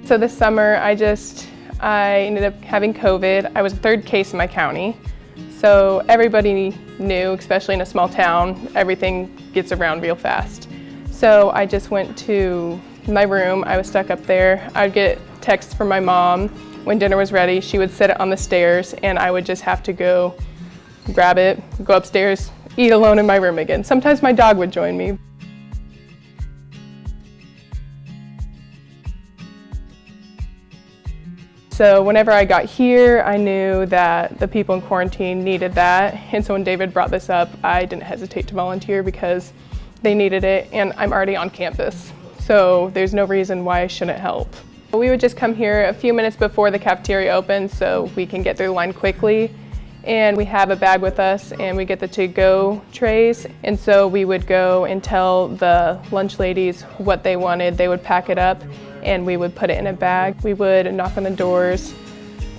So this summer, I ended up having COVID. I was the third case in my county. So everybody knew, especially in a small town, everything gets around real fast. So I just went to my room. I was stuck up there. I'd get texts from my mom when dinner was ready. She would set it on the stairs and I would just have to go grab it, go upstairs, eat alone in my room again. Sometimes my dog would join me. So whenever I got here, I knew that the people in quarantine needed that. And so when David brought this up, I didn't hesitate to volunteer because they needed it and I'm already on campus. So there's no reason why I shouldn't help. We would just come here a few minutes before the cafeteria opens so we can get through the line quickly. And we have a bag with us and we get the to-go trays. And so we would go and tell the lunch ladies what they wanted. They would pack it up and we would put it in a bag. We would knock on the doors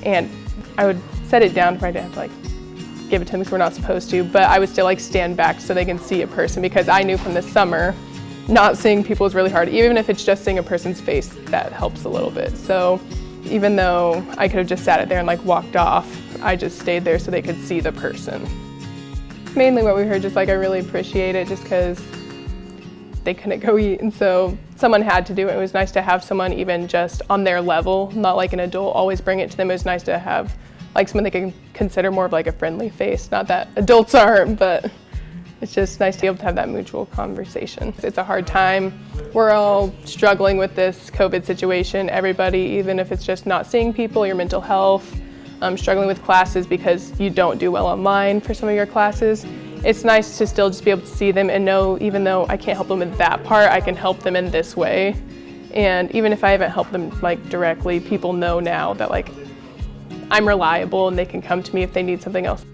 and I would set it down for I didn't have to give it to them because we're not supposed to, but I would still stand back so they can see a person because I knew from the summer not seeing people is really hard. Even if it's just seeing a person's face, that helps a little bit. So even though I could have just sat it there and walked off, I just stayed there so they could see the person. Mainly what we heard, I really appreciate it just because they couldn't go eat, and so someone had to do it. It was nice to have someone even just on their level, not like an adult, always bring it to them. It was nice to have someone they can consider more of a friendly face. Not that adults aren't, but it's just nice to be able to have that mutual conversation. It's a hard time. We're all struggling with this COVID situation. Everybody, even if it's just not seeing people, your mental health, struggling with classes because you don't do well online for some of your classes. It's nice to still just be able to see them and know, even though I can't help them in that part, I can help them in this way. And even if I haven't helped them directly, people know now that I'm reliable and they can come to me if they need something else.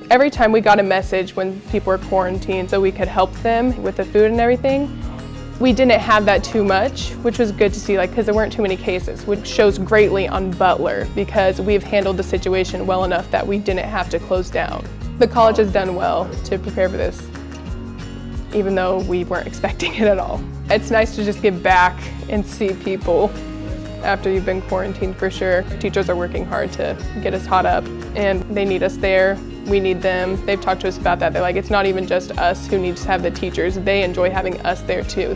Every time we got a message when people were quarantined so we could help them with the food and everything, we didn't have that too much, which was good to see because there weren't too many cases, which shows greatly on Butler because we've handled the situation well enough that we didn't have to close down. The college has done well to prepare for this, even though we weren't expecting it at all. It's nice to just get back and see people after you've been quarantined for sure. Teachers are working hard to get us caught up and they need us there. We need them. They've talked to us about that. They're it's not even just us who needs to have the teachers. They enjoy having us there too.